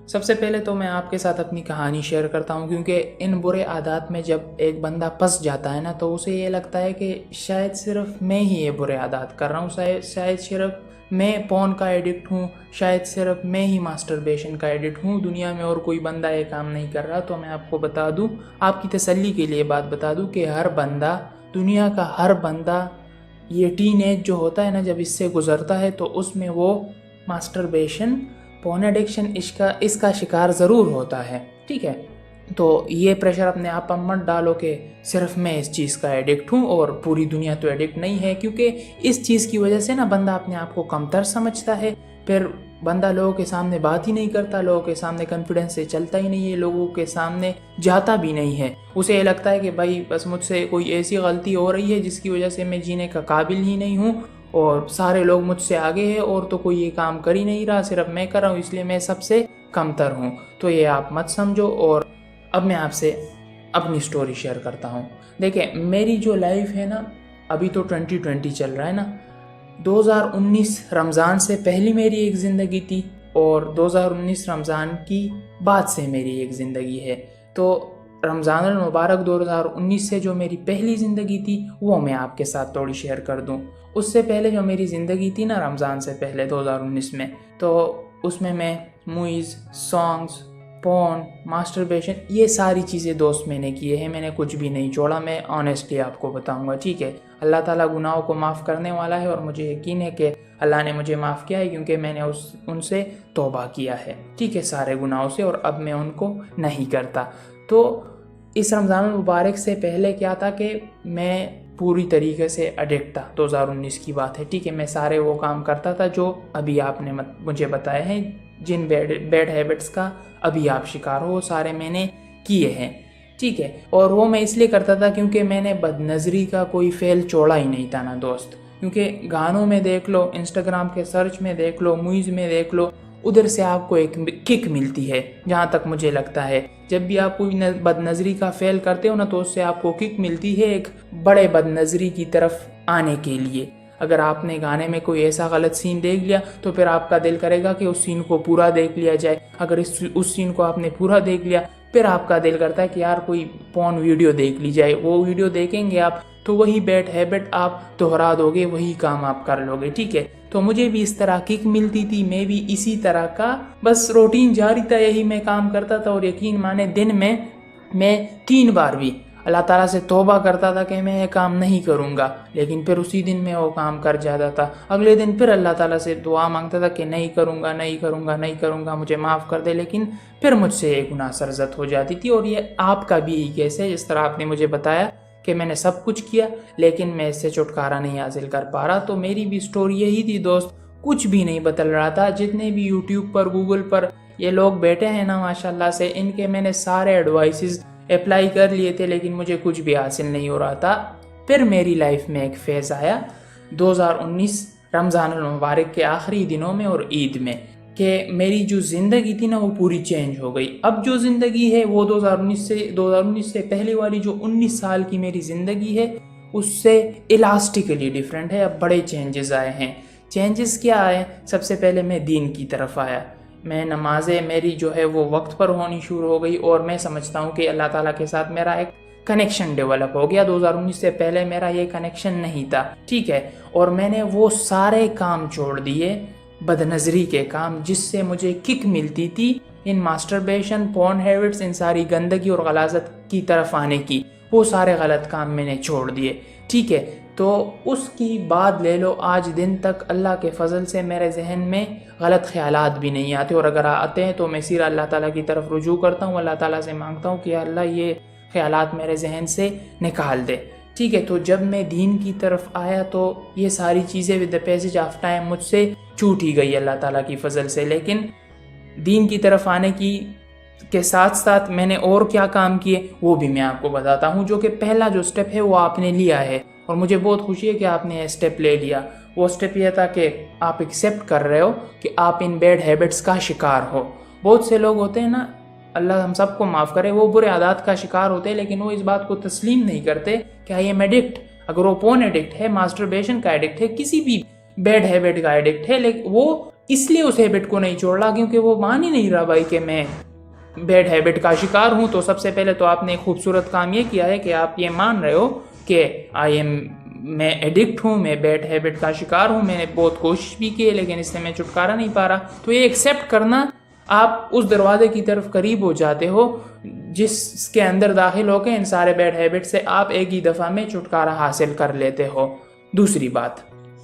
سب سے پہلے تو میں آپ کے ساتھ اپنی کہانی شیئر کرتا ہوں، کیونکہ ان برے عادات میں جب ایک بندہ پھنس جاتا ہے نا تو اسے یہ لگتا ہے کہ شاید صرف میں ہی یہ برے عادات کر رہا ہوں، شاید صرف میں پون کا ایڈکٹ ہوں، شاید صرف میں ہی ماسٹربیشن کا ایڈکٹ ہوں، دنیا میں اور کوئی بندہ یہ کام نہیں کر رہا۔ تو میں آپ کو بتا دوں، آپ کی تسلی کے لیے بات بتا دوں کہ ہر بندہ، دنیا کا ہر بندہ، یہ ٹین ایج جو ہوتا ہے نا جب اس سے گزرتا ہے تو اس میں وہ ماسٹربیشن، پون ایڈکشن اس کا شکار ضرور ہوتا ہے، ٹھیک ہے؟ تو یہ پریشر اپنے آپ پر مت ڈالو کہ صرف میں اس چیز کا ایڈکٹ ہوں اور پوری دنیا تو ایڈکٹ نہیں ہے، کیونکہ اس چیز کی وجہ سے نا بندہ اپنے آپ کو کمتر سمجھتا ہے، پھر بندہ لوگوں کے سامنے بات ہی نہیں کرتا، لوگوں کے سامنے کانفیڈنس سے چلتا ہی نہیں ہے، لوگوں کے سامنے جاتا بھی نہیں ہے۔ اسے یہ لگتا ہے کہ بھائی بس مجھ سے کوئی ایسی غلطی ہو رہی ہے جس کی وجہ سے میں جینے کا قابل ہی نہیں ہوں، اور سارے لوگ مجھ سے آگے ہیں اور تو کوئی یہ کام کر ہی نہیں رہا، صرف میں کر رہا ہوں، اس لیے میں سب سے کمتر ہوں۔ تو یہ آپ مت سمجھو۔ اور اب میں آپ سے اپنی سٹوری شیئر کرتا ہوں۔ دیکھیں، میری جو لائف ہے نا، ابھی تو 2020 چل رہا ہے نا، 2019 رمضان سے پہلی میری ایک زندگی تھی اور 2019 رمضان کی بعد سے میری ایک زندگی ہے۔ تو رمضان المبارک 2019 سے جو میری پہلی زندگی تھی وہ میں آپ کے ساتھ تھوڑی شیئر کر دوں۔ اس سے پہلے جو میری زندگی تھی نا رمضان سے پہلے 2019 میں، تو اس میں موویز، سانگز، پون، ماسٹربیشن، یہ ساری چیزیں دوست میں نے کیے ہیں، میں نے کچھ بھی نہیں چھوڑا، میں آنیسٹلی آپ کو بتاؤں گا، ٹھیک ہے؟ اللہ تعالیٰ گناہوں کو معاف کرنے والا ہے اور مجھے یقین ہے کہ اللہ نے مجھے معاف کیا ہے، کیونکہ میں نے ان سے توبہ کیا ہے، ٹھیک ہے، سارے گناہوں سے، اور اب میں ان کو نہیں کرتا۔ تو اس رمضان المبارک سے پہلے کیا تھا کہ میں پوری طریقے سے ایڈکٹ تھا، 2019 کی بات ہے، ٹھیک ہے؟ میں سارے وہ کام کرتا تھا جو ابھی آپ نے مجھے بتائے ہیں، جن بیڈ ہیبٹس کا ابھی آپ شکار ہو، وہ سارے میں نے کیے ہیں، ٹھیک ہے؟ اور وہ میں اس لیے کرتا تھا کیونکہ میں نے بد نظری کا کوئی فعل چھوڑا ہی نہیں تھا نا دوست، کیونکہ گانوں میں دیکھ لو، انسٹاگرام کے سرچ میں دیکھ لو، موویز میں دیکھ لو، ادھر سے آپ کو ایک کک ملتی ہے، جہاں تک مجھے لگتا ہے جب بھی آپ کوئی بد نظری کا فعل کرتے ہو نا تو اس سے آپ کو کک ملتی ہے ایک بڑے بد نظری کی طرف آنے کے لیے۔ اگر آپ نے گانے میں کوئی ایسا غلط سین دیکھ لیا تو پھر آپ کا دل کرے گا کہ اس سین کو پورا دیکھ لیا جائے، اگر اس سین کو آپ نے پورا دیکھ لیا پھر آپ کا دل کرتا ہے کہ یار کوئی پون ویڈیو دیکھ لی جائے، وہ ویڈیو دیکھیں گے آپ تو وہی بیڈ ہیبٹ آپ دہرا دو گے، وہی کام آپ کر لو گے، ٹھیک ہے؟ تو مجھے بھی اس طرح کک ملتی تھی، میں بھی اسی طرح کا بس روٹین جاری تھا، یہی میں کام کرتا تھا، اور یقین مانے دن میں 3 بار بھی اللہ تعالیٰ سے توبہ کرتا تھا کہ میں یہ کام نہیں کروں گا، لیکن پھر اسی دن میں وہ کام کر جاتا تھا، اگلے دن پھر اللہ تعالیٰ سے دعا مانگتا تھا کہ نہیں کروں گا، نہیں کروں گا، نہیں کروں گا، مجھے معاف کر دے، لیکن پھر مجھ سے یہ گناہ سرزد ہو جاتی تھی۔ اور یہ آپ کا بھی یہی کیس ہے، جس طرح آپ نے مجھے بتایا کہ میں نے سب کچھ کیا لیکن میں اس سے چھٹکارا نہیں حاصل کر پا رہا، تو میری بھی سٹوری یہی تھی دوست، کچھ بھی نہیں بدل رہا تھا۔ جتنے بھی یوٹیوب پر، گوگل پر یہ لوگ بیٹھے ہیں نا ماشاءاللہ سے، ان کے میں نے سارے ایڈوائسز اپلائی کر لیے تھے لیکن مجھے کچھ بھی حاصل نہیں ہو رہا تھا۔ پھر میری لائف میں ایک فیز آیا 2019 رمضان المبارک کے آخری دنوں میں اور عید میں، کہ میری جو زندگی تھی نا وہ پوری چینج ہو گئی۔ اب جو زندگی ہے وہ 2019 سے پہلے والی جو 19 سال کی میری زندگی ہے اس سے الاسٹکلی ڈیفرنٹ ہے، اب بڑے چینجز آئے ہیں۔ چینجز کیا آئے؟ سب سے پہلے میں دین کی طرف آیا، میں نمازیں میری جو ہے وہ وقت پر ہونی شروع ہو گئی، اور میں سمجھتا ہوں کہ اللہ تعالیٰ کے ساتھ میرا ایک کنیکشن ڈیولپ ہو گیا۔ 2019 سے پہلے میرا یہ کنیکشن نہیں تھا، ٹھیک ہے؟ اور میں نے وہ سارے کام چھوڑ دیے، بد نظری کے کام جس سے مجھے کک ملتی تھی، ان ماسٹربیشن، پورن ہیبٹس، ان ساری گندگی اور غلاظت کی طرف آنے کی، وہ سارے غلط کام میں نے چھوڑ دیے، ٹھیک ہے؟ تو اس کی بات لے لو، آج دن تک اللہ کے فضل سے میرے ذہن میں غلط خیالات بھی نہیں آتے، اور اگر آتے ہیں تو میں سیدھا اللہ تعالیٰ کی طرف رجوع کرتا ہوں، اللہ تعالیٰ سے مانگتا ہوں کہ اللہ یہ خیالات میرے ذہن سے نکال دے، ٹھیک ہے؟ تو جب میں دین کی طرف آیا تو یہ ساری چیزیں with the passage of time مجھ سے چھوٹ ہی گئی اللہ تعالیٰ کی فضل سے۔ لیکن دین کی طرف آنے کے ساتھ ساتھ میں نے اور کیا کام کیے وہ بھی میں آپ کو بتاتا ہوں، جو کہ پہلا جو سٹیپ ہے وہ آپ نے لیا ہے، اور مجھے بہت خوشی ہے کہ آپ نے یہ سٹیپ لے لیا۔ وہ سٹیپ یہ تھا کہ آپ ایکسیپٹ کر رہے ہو کہ آپ ان بیڈ ہیبٹس کا شکار ہو۔ بہت سے لوگ ہوتے ہیں نا، اللہ ہم سب کو معاف کرے، وہ برے عادات کا شکار ہوتے ہیں لیکن وہ اس بات کو تسلیم نہیں کرتے کہ آئی ایم ایڈکٹ۔ اگر وہ پون ایڈکٹ ہے، ماسٹربیشن کا ایڈکٹ ہے، کسی بھی بیڈ ہیبٹ کا ایڈکٹ ہے، لیکن وہ اس لیے اس ہیبٹ کو نہیں چھوڑ رہا کیونکہ وہ مان ہی نہیں رہا بھائی کہ میں بیڈ ہیبٹ کا شکار ہوں. تو سب سے پہلے تو آپ نے ایک خوبصورت کام یہ کیا ہے کہ آپ یہ مان رہے ہو کہ میں ایڈکٹ ہوں, میں بیڈ ہیبٹ کا شکار ہوں, میں نے بہت کوشش بھی کی ہے لیکن اس سے میں چھٹکارا نہیں پا رہا. تو یہ ایکسیپٹ کرنا, آپ اس دروازے کی طرف قریب ہو جاتے ہو جس کے اندر داخل ہو کے ان سارے بیڈ ہیبٹ سے آپ ایک ہی دفعہ میں چھٹکارا حاصل کر لیتے ہو. دوسری بات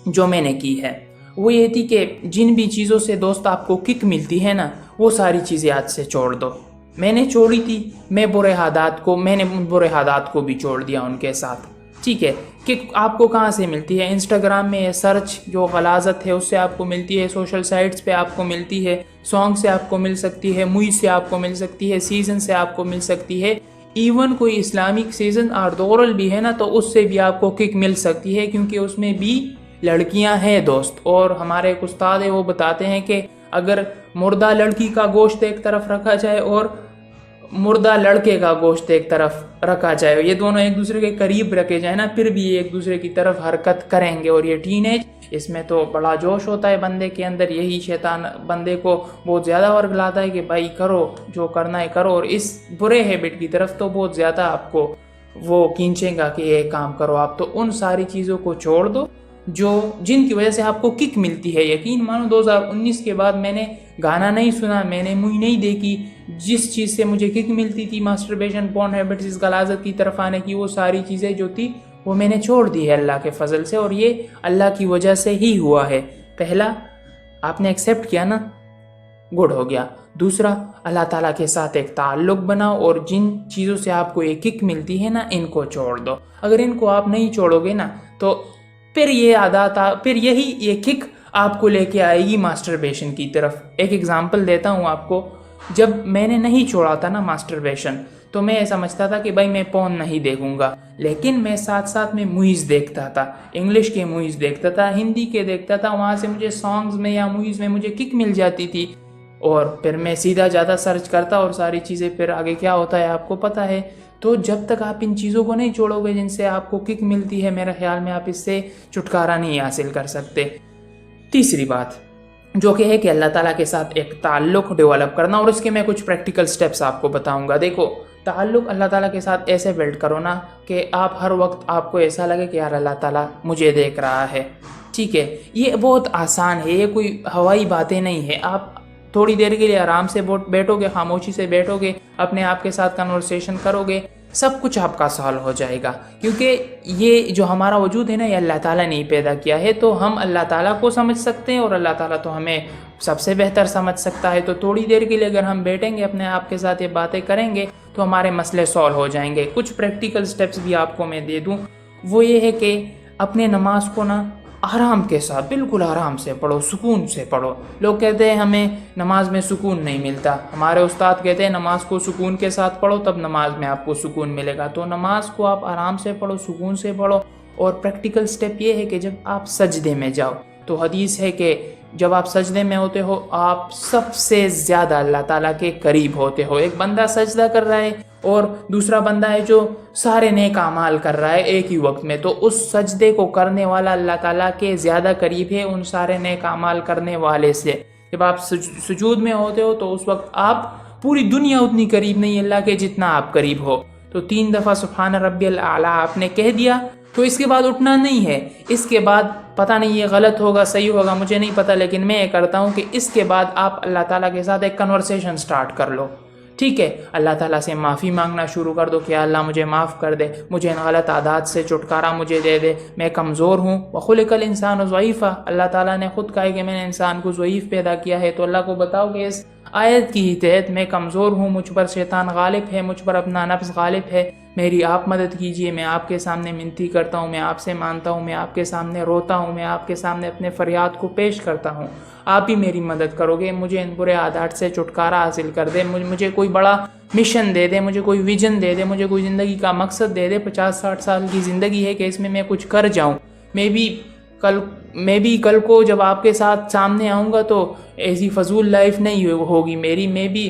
جو میں نے کی ہے وہ یہ تھی کہ جن بھی چیزوں سے دوست آپ کو کک ملتی ہے نا, وہ ساری چیزیں آج سے چھوڑ دو. میں نے چھوڑی تھی, میں نے ان برے عادات کو بھی چھوڑ دیا ان کے ساتھ. ٹھیک ہے, کہ آپ کو کہاں سے ملتی ہے؟ انسٹاگرام میں سرچ جو غلاظت ہے اس سے آپ کو ملتی ہے, سوشل سائٹس پہ آپ کو ملتی ہے, سانگ سے آپ کو مل سکتی ہے, مووی سے آپ کو مل سکتی ہے, سیزن سے آپ کو مل سکتی ہے, ایون کوئی اسلامک سیزن آردورل بھی ہے نا تو اس سے بھی آپ کو کک مل سکتی ہے کیونکہ اس میں بھی لڑکیاں ہیں دوست. اور ہمارے ایک استاد ہیں وہ بتاتے ہیں کہ اگر مردہ لڑکی کا گوشت ایک طرف رکھا جائے اور مردہ لڑکے کا گوشت ایک طرف رکھا جائے, یہ دونوں ایک دوسرے کے قریب رکھے جائیں نا, پھر بھی ایک دوسرے کی طرف حرکت کریں گے. اور یہ ٹین ایج, اس میں تو بڑا جوش ہوتا ہے بندے کے اندر, یہی شیطان بندے کو بہت زیادہ ورگلاتا ہے کہ بھائی کرو جو کرنا ہے کرو, اور اس برے ہیبٹ کی طرف تو بہت زیادہ آپ کو وہ کھینچیں گا کہ یہ کام کرو آپ. تو ان ساری چیزوں کو چھوڑ دو جن کی وجہ سے آپ کو کک ملتی ہے. یقین مانو 2019 کے بعد میں نے گانا نہیں سنا, میں نے مووی نہیں دیکھی, جس چیز سے مجھے کک ملتی تھی ماسٹربیشن, پورن ہیبٹس, اس غلاظت کی طرف آنے کی, وہ ساری چیزیں جو تھی وہ میں نے چھوڑ دی ہے اللہ کے فضل سے. اور یہ اللہ کی وجہ سے ہی ہوا ہے. پہلا آپ نے ایکسیپٹ کیا نا, گڈ ہو گیا. دوسرا اللہ تعالیٰ کے ساتھ ایک تعلق بناؤ اور جن چیزوں سے آپ کو ایک کک ملتی ہے نا ان کو چھوڑ دو. اگر ان کو آپ نہیں چھوڑو گے نا تو پھر یہ عادات پھر یہ کک آپ کو لے کے آئے گی ماسٹربیشن کی طرف. ایک ایگزامپل دیتا ہوں آپ کو. جب میں نے نہیں چھوڑا تھا نا ماسٹربیشن تو میں سمجھتا تھا کہ بھائی میں پون نہیں دیکھوں گا, لیکن میں ساتھ ساتھ میں موویز دیکھتا تھا, انگلش کے موویز دیکھتا تھا, ہندی کے دیکھتا تھا, وہاں سے مجھے سانگز میں یا موویز میں مجھے کک مل جاتی تھی. اور پھر میں سیدھا جاتا سرچ کرتا اور ساری چیزیں, پھر آگے کیا ہوتا ہے آپ کو پتہ ہے. تو جب تک آپ ان چیزوں کو نہیں چھوڑو گے جن سے آپ کو کک ملتی ہے, میرے خیال میں آپ اس سے چھٹکارا نہیں حاصل کر سکتے. تیسری بات جو کہ ہے کہ اللہ تعالیٰ کے ساتھ ایک تعلق ڈیولپ کرنا, اور اس کے میں کچھ پریکٹیکل سٹیپس آپ کو بتاؤں گا. دیکھو, تعلق اللہ تعالیٰ کے ساتھ ایسے بلڈ کرو نا کہ آپ ہر وقت آپ کو ایسا لگے کہ یار اللہ تعالیٰ مجھے دیکھ رہا ہے. ٹھیک ہے, یہ بہت آسان ہے, یہ کوئی ہوائی باتیں نہیں ہے. آپ تھوڑی دیر کے لیے آرام سے بیٹھو گے, خاموشی سے بیٹھو گے, اپنے آپ کے ساتھ کنورسیشن کرو گے, سب کچھ آپ کا سالو ہو جائے گا. کیونکہ یہ جو ہمارا وجود ہے نا یہ اللہ تعالیٰ نے ہی پیدا کیا ہے, تو ہم اللہ تعالیٰ کو سمجھ سکتے ہیں اور اللہ تعالیٰ تو ہمیں سب سے بہتر سمجھ سکتا ہے. تو تھوڑی دیر کے لیے اگر ہم بیٹھیں گے اپنے آپ کے ساتھ یہ باتیں کریں گے تو ہمارے مسئلے سالو ہو جائیں گے. کچھ پریکٹیکل سٹیپس بھی آپ کو میں دے دوں. وہ یہ ہے کہ اپنے نماز کو نا آرام کے ساتھ, بالکل آرام سے پڑھو, سکون سے پڑھو. لوگ کہتے ہیں ہمیں نماز میں سکون نہیں ملتا, ہمارے استاد کہتے ہیں نماز کو سکون کے ساتھ پڑھو تب نماز میں آپ کو سکون ملے گا. تو نماز کو آپ آرام سے پڑھو, سکون سے پڑھو. اور پریکٹیکل سٹیپ یہ ہے کہ جب آپ سجدے میں جاؤ تو حدیث ہے کہ جب آپ سجدے میں ہوتے ہو آپ سب سے زیادہ اللہ تعالیٰ کے قریب ہوتے ہو. ایک بندہ سجدہ کر رہا ہے اور دوسرا بندہ ہے جو سارے نیک اعمال کر رہا ہے ایک ہی وقت میں, تو اس سجدے کو کرنے والا اللہ تعالیٰ کے زیادہ قریب ہے ان سارے نیک اعمال کرنے والے سے. جب آپ سجود میں ہوتے ہو تو اس وقت آپ پوری دنیا اتنی قریب نہیں اللہ کے جتنا آپ قریب ہو. تو 3 دفعہ سبحان ربی الاعلیٰ آپ نے کہہ دیا تو اس کے بعد اٹھنا نہیں ہے. اس کے بعد پتہ نہیں یہ غلط ہوگا صحیح ہوگا مجھے نہیں پتہ, لیکن میں یہ کرتا ہوں کہ اس کے بعد آپ اللہ تعالیٰ کے ساتھ ایک کنورسیشن سٹارٹ کر لو. ٹھیک ہے, اللہ تعالیٰ سے معافی مانگنا شروع کر دو کہ اللہ مجھے معاف کر دے, مجھے ان غلط عادات سے چھٹکارا مجھے دے دے, میں کمزور ہوں. وخلق الانسان ضعیفا, اللہ تعالیٰ نے خود کہا ہے کہ میں نے انسان کو ضعیف پیدا کیا ہے. تو اللہ کو بتاؤ کہ اس آیت کی تحت میں کمزور ہوں, مجھ پر شیطان غالب ہے, مجھ پر اپنا نفس غالب ہے, میری آپ مدد کیجئے. میں آپ کے سامنے منتی کرتا ہوں, میں آپ سے مانتا ہوں, میں آپ کے سامنے روتا ہوں, میں آپ کے سامنے اپنے فریاد کو پیش کرتا ہوں. آپ ہی میری مدد کرو گے, مجھے ان برے عادات سے چھٹکارا حاصل کر دے, مجھے کوئی بڑا مشن دے دے, مجھے کوئی ویژن دے دے, مجھے کوئی زندگی کا مقصد دے دے. 50-60 سال کی زندگی ہے کہ اس میں کچھ کر جاؤں. میں بھی کل کو جب آپ کے ساتھ سامنے آؤں گا تو ایسی فضول لائف نہیں ہوگی میری. میں بھی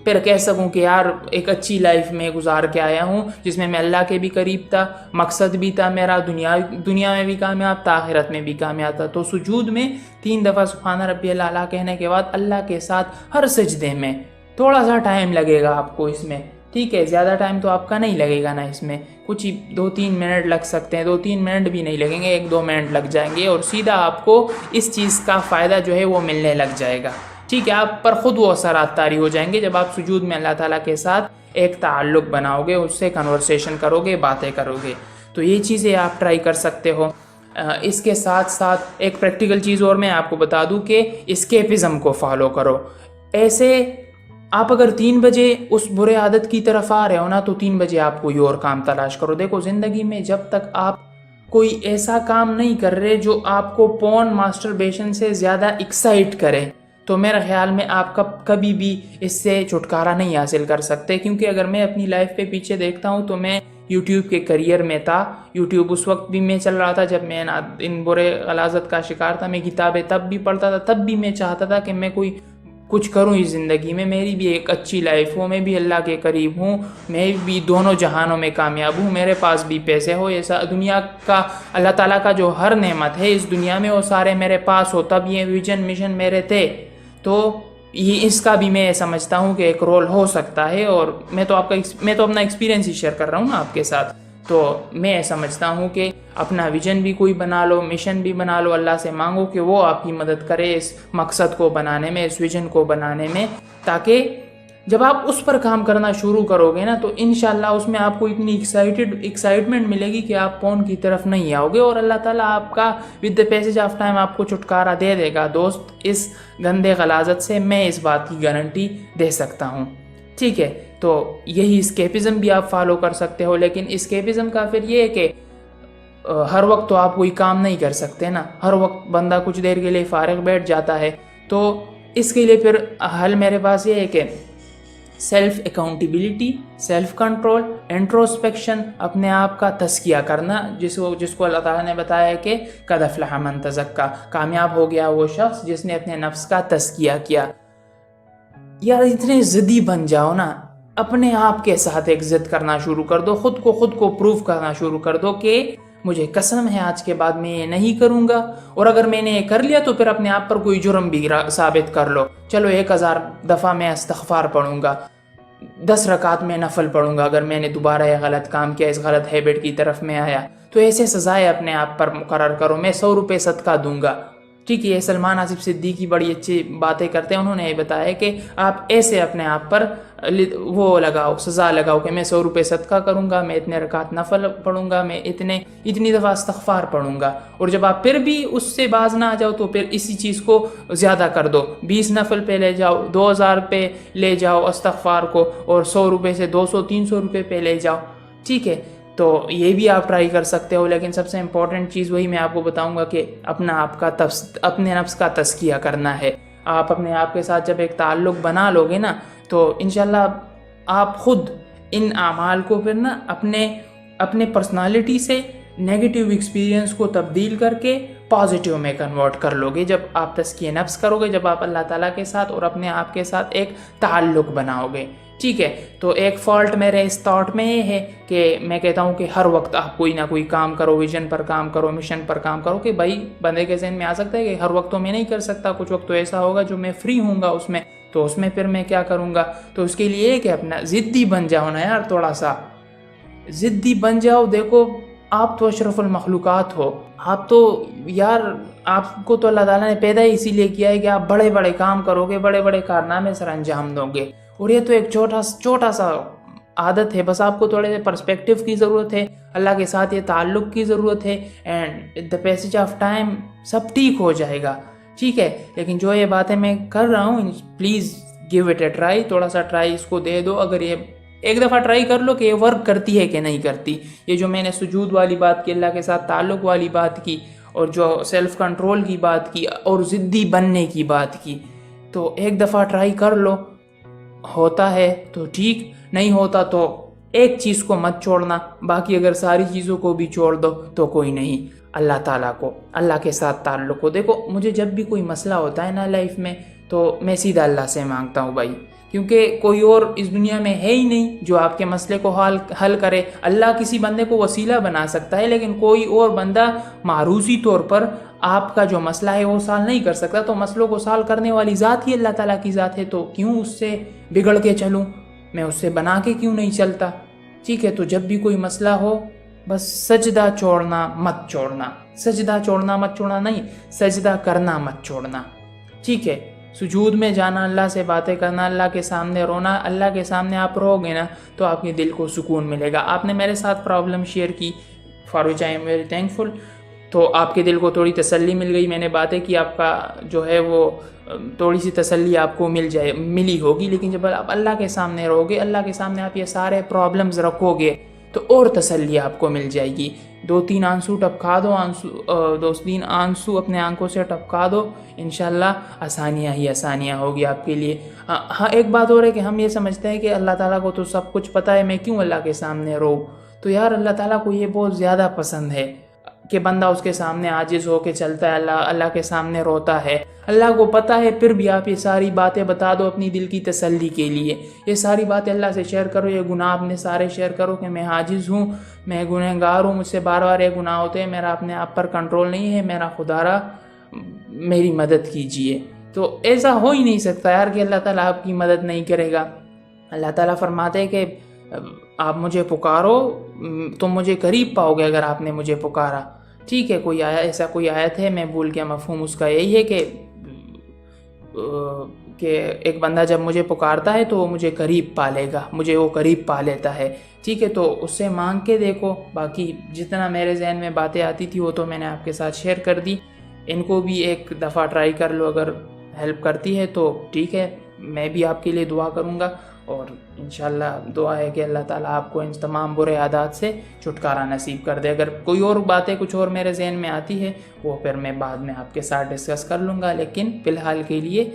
پھر کہہ سکوں کہ یار ایک اچھی لائف میں گزار کے آیا ہوں جس میں اللہ کے بھی قریب تھا، مقصد بھی تھا میرا، دنیا میں بھی کامیاب تھا، آخرت میں بھی کامیاب تھا۔ تو سجود میں 3 دفعہ سبحان ربی الاعلیٰ کہنے کے بعد اللہ کے ساتھ ہر سجدے میں تھوڑا سا ٹائم لگے گا آپ کو اس میں، ٹھیک ہے، زیادہ ٹائم تو آپ کا نہیں لگے گا نا اس میں، کچھ 2-3 منٹ لگ سکتے ہیں، 2-3 منٹ بھی نہیں لگیں گے، 1-2 منٹ لگ جائیں گے، اور سیدھا آپ کو اس چیز کا فائدہ جو ہے وہ ملنے لگ جائے گا، ٹھیک ہے۔ آپ پر خود وہ اثرات طاری ہو جائیں گے جب آپ سجود میں اللہ تعالیٰ کے ساتھ ایک تعلق بناؤ گے، اس سے کنورسیشن کرو گے، باتیں کرو گے۔ تو یہ چیزیں آپ ٹرائی کر سکتے ہو۔ اس کے ساتھ ساتھ ایک پریکٹیکل چیز اور میں آپ کو بتا دوں کہ اسکیپزم کو فالو کرو۔ ایسے آپ اگر 3 بجے اس برے عادت کی طرف آ رہے ہو نا تو 3 بجے آپ کوئی اور کام تلاش کرو۔ دیکھو زندگی میں جب تک آپ کوئی ایسا کام نہیں کر رہے جو آپ کو پورن ماسٹربیشن سے زیادہ ایکسائٹ کرے تو میرے خیال میں آپ کبھی بھی اس سے چھٹکارا نہیں حاصل کر سکتے، کیونکہ اگر میں اپنی لائف پہ پیچھے دیکھتا ہوں تو میں یوٹیوب کے کریئر میں تھا، یوٹیوب اس وقت بھی میں چل رہا تھا جب میں ان برے غلاظت کا شکار تھا، میں کتابیں تب بھی پڑھتا تھا، تب بھی میں چاہتا تھا کہ میں کچھ کروں اس زندگی میں، میری بھی ایک اچھی لائف ہو، میں بھی اللہ کے قریب ہوں، میں بھی دونوں جہانوں میں کامیاب ہوں، میرے پاس بھی پیسے ہو، ایسا دنیا کا اللہ تعالیٰ کا جو ہر نعمت ہے اس دنیا میں وہ سارے میرے پاس ہو، تب یہ ویژن مشن میرے تھے۔ تو یہ اس کا بھی میں سمجھتا ہوں کہ ایک رول ہو سکتا ہے، اور میں تو اپنا ایکسپیرینس ہی شیئر کر رہا ہوں نا آپ کے ساتھ۔ تو میں سمجھتا ہوں کہ اپنا ویژن بھی کوئی بنا لو، مشن بھی بنا لو، اللہ سے مانگو کہ وہ آپ کی مدد کرے اس مقصد کو بنانے میں، اس ویژن کو بنانے میں، تاکہ جب آپ اس پر کام کرنا شروع کرو گے نا تو انشاءاللہ اس میں آپ کو اتنی ایکسائٹمنٹ ملے گی کہ آپ پون کی طرف نہیں آؤ گے، اور اللہ تعالیٰ آپ کا with the passage of time آپ کو چھٹکارا دے دے گا دوست اس گندے غلاظت سے، میں اس بات کی گارنٹی دے سکتا ہوں، ٹھیک ہے۔ تو یہی اسکیپزم بھی آپ فالو کر سکتے ہو، لیکن اسکیپزم کا پھر یہ ہے کہ ہر وقت تو آپ کوئی کام نہیں کر سکتے نا، ہر وقت بندہ کچھ دیر کے لیے فارغ بیٹھ جاتا ہے، تو اس کے لیے پھر حل میرے پاس یہ ہے کہ self accountability, self control, introspection, اپنے آپ کا تزکیہ کرنا، جس کو اللہ تعالیٰ نے بتایا ہے کہ قد افلح من تزکا، کامیاب ہو گیا وہ شخص جس نے اپنے نفس کا تزکیہ کیا۔ یار اتنے ضدی بن جاؤ نا، اپنے آپ کے ساتھ ایک ضد کرنا شروع کر دو، خود کو پروف کرنا شروع کر دو کہ مجھے قسم ہے آج کے بعد میں یہ نہیں کروں گا، اور اگر میں نے یہ کر لیا تو پھر اپنے آپ پر کوئی جرم بھی ثابت کر لو، چلو 1000 دفعہ میں استغفار پڑھوں گا، 10 رکعت میں نفل پڑھوں گا، اگر میں نے دوبارہ یہ غلط کام کیا، اس غلط ہیبٹ کی طرف میں آیا تو ایسے سزائیں اپنے آپ پر مقرر کرو، میں 100 روپے صدقہ دوں گا، ٹھیک ہے۔ سلمان آصف صدیقی بڑی اچھی باتیں کرتے ہیں، انہوں نے یہ بتایا کہ آپ ایسے اپنے آپ پر وہ لگاؤ، سزا لگاؤ کہ میں 100 روپے صدقہ کروں گا، میں اتنے رکعت نفل پڑھوں گا، میں اتنی دفعہ استغفار پڑھوں گا، اور جب آپ پھر بھی اس سے باز نہ آ جاؤ تو پھر اسی چیز کو زیادہ کر دو، 20 نفل پہ لے جاؤ، 2000 پہ لے جاؤ استغفار کو، اور 100 روپے سے 200-300 روپے پہ لے جاؤ، ٹھیک ہے۔ تو یہ بھی آپ ٹرائی کر سکتے ہو، لیکن سب سے امپورٹنٹ چیز وہی میں آپ کو بتاؤں گا کہ اپنے نفس کا تزکیہ کرنا ہے۔ آپ اپنے آپ کے ساتھ جب ایک تعلق بنا لو گے نا تو انشاءاللہ آپ خود ان اعمال کو پھر نا اپنے پرسنالٹی سے نیگیٹیو ایکسپیرینس کو تبدیل کر کے پازیٹیو میں کنورٹ کر لو گے، جب آپ تزکیہ نفس کرو گے، جب آپ اللہ تعالیٰ کے ساتھ اور اپنے آپ کے ساتھ ایک تعلق بناؤ گے، ٹھیک ہے۔ تو ایک فالٹ میرے اس تھاٹ میں یہ ہے کہ میں کہتا ہوں کہ ہر وقت آپ کوئی نہ کوئی کام کرو، ویژن پر کام کرو، مشن پر کام کرو، کہ بھائی بندے کے ذہن میں آ سکتا ہے کہ ہر وقت تو میں نہیں کر سکتا، کچھ وقت تو ایسا ہوگا جو میں فری ہوں گا اس میں، تو اس میں پھر میں کیا کروں گا۔ تو اس کے لیے ہے کہ اپنا ضدی بن جاؤ نا یار، تھوڑا سا ضدی بن جاؤ۔ دیکھو آپ تو اشرف المخلوقات ہو، آپ تو یار آپ کو تو اللہ تعالیٰ نے پیدا ہی اسی لیے کیا ہے کہ آپ بڑے بڑے کام کرو گے، بڑے بڑے کارنامے سر انجام دو گے، اور یہ تو ایک چھوٹا سا عادت ہے، بس آپ کو تھوڑے سے پرسپیکٹیو کی ضرورت ہے، اللہ کے ساتھ یہ تعلق کی ضرورت ہے، and the passage of time سب ٹھیک ہو جائے گا، ٹھیک ہے۔ لیکن جو یہ باتیں میں کر رہا ہوں please give it a try, تھوڑا سا ٹرائی اس کو دے دو، اگر یہ ایک دفعہ ٹرائی کر لو کہ یہ ورک کرتی ہے کہ نہیں کرتی، یہ جو میں نے سجود والی بات کی، اللہ کے ساتھ تعلق والی بات کی، اور جو سیلف کنٹرول کی بات کی، اور ضدی بننے کی بات کی، تو ایک دفعہ ٹرائی کر لو، ہوتا ہے تو ٹھیک، نہیں ہوتا تو ایک چیز کو مت چھوڑنا، باقی اگر ساری چیزوں کو بھی چھوڑ دو تو کوئی نہیں۔ اللہ تعالیٰ کو، اللہ کے ساتھ تعلق کو، دیکھو مجھے جب بھی کوئی مسئلہ ہوتا ہے نا لائف میں تو میں سیدھا اللہ سے مانگتا ہوں بھائی، کیونکہ کوئی اور اس دنیا میں ہے ہی نہیں جو آپ کے مسئلے کو حل کرے۔ اللہ کسی بندے کو وسیلہ بنا سکتا ہے، لیکن کوئی اور بندہ معروضی طور پر آپ کا جو مسئلہ ہے وہ سال نہیں کر سکتا۔ تو مسئلوں کو سال کرنے والی ذات ہی اللہ تعالیٰ کی ذات ہے، تو کیوں اس سے بگڑ کے چلوں، میں اس سے بنا کے کیوں نہیں چلتا؟ ٹھیک ہے، تو جب بھی کوئی مسئلہ ہو بس سجدہ چھوڑنا مت چھوڑنا، سجدہ چھوڑنا مت چھوڑنا نہیں، سجدہ کرنا مت چھوڑنا، ٹھیک ہے؟ سجود میں جانا، اللہ سے باتیں کرنا، اللہ کے سامنے رونا، اللہ کے سامنے آپ رو گے نا تو آپ کے دل کو سکون ملے گا۔ آپ نے میرے ساتھ پرابلم شیئر کی، for which I am very thankful, تو آپ کے دل کو تھوڑی تسلی مل گئی، میں نے باتیں کی، آپ کا جو ہے وہ تھوڑی سی تسلی آپ کو ملی ہوگی۔ لیکن جب آپ اللہ کے سامنے رہو گے، اللہ کے سامنے آپ یہ سارے پرابلمز رکھو گے تو اور تسلی آپ کو مل جائے گی۔ 2-3 آنسو ٹپکا دو، 2-3 آنسو اپنے آنکھوں سے ٹپکا دو، انشاءاللہ آسانیاں ہی آسانیاں ہوگی آپ کے لیے۔ ہاں ایک بات اور ہے کہ ہم یہ سمجھتے ہیں کہ اللہ تعالیٰ کو تو سب کچھ پتہ ہے، میں کیوں اللہ کے سامنے رو؟ تو یار اللہ تعالیٰ کو یہ بہت زیادہ پسند ہے کہ بندہ اس کے سامنے عاجز ہو کے چلتا ہے، اللہ کے سامنے روتا ہے۔ اللہ کو پتہ ہے پھر بھی آپ یہ ساری باتیں بتا دو اپنی دل کی تسلی کے لیے، یہ ساری باتیں اللہ سے شیئر کرو، یہ گناہ اپنے سارے شیئر کرو کہ میں عاجز ہوں، میں گنہگار ہوں، مجھ سے بار بار یہ گناہ ہوتے ہیں، میرا اپنے آپ پر کنٹرول نہیں ہے، میرا خدا را میری مدد کیجئے۔ تو ایسا ہو ہی نہیں سکتا یار کہ اللہ تعالیٰ آپ کی مدد نہیں کرے گا۔ اللہ تعالیٰ فرماتے ہیں کہ آپ مجھے پکارو، تم مجھے قریب پاؤ گے اگر آپ نے مجھے پکارا۔ ٹھیک ہے، ایسا کوئی آیت ہے، میں بھول گیا، مفہوم اس کا یہی ہے کہ ایک بندہ جب مجھے پکارتا ہے تو وہ مجھے قریب پا لے گا، مجھے وہ قریب پا لیتا ہے۔ ٹھیک ہے، تو اس سے مانگ کے دیکھو، باقی جتنا میرے ذہن میں باتیں آتی تھی وہ تو میں نے آپ کے ساتھ شیئر کر دی، ان کو بھی ایک دفعہ ٹرائی کر لو، اگر ہیلپ کرتی ہے تو ٹھیک ہے، میں بھی آپ کے لیے دعا کروں گا، اور انشاءاللہ دعا ہے کہ اللہ تعالیٰ آپ کو ان تمام برے عادات سے چھٹکارا نصیب کر دے۔ اگر کوئی اور باتیں کچھ اور میرے ذہن میں آتی ہے وہ پھر میں بعد میں آپ کے ساتھ ڈسکس کر لوں گا، لیکن فی الحال کے لیے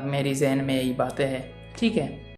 میری ذہن میں یہی باتیں ہیں۔ ٹھیک ہے۔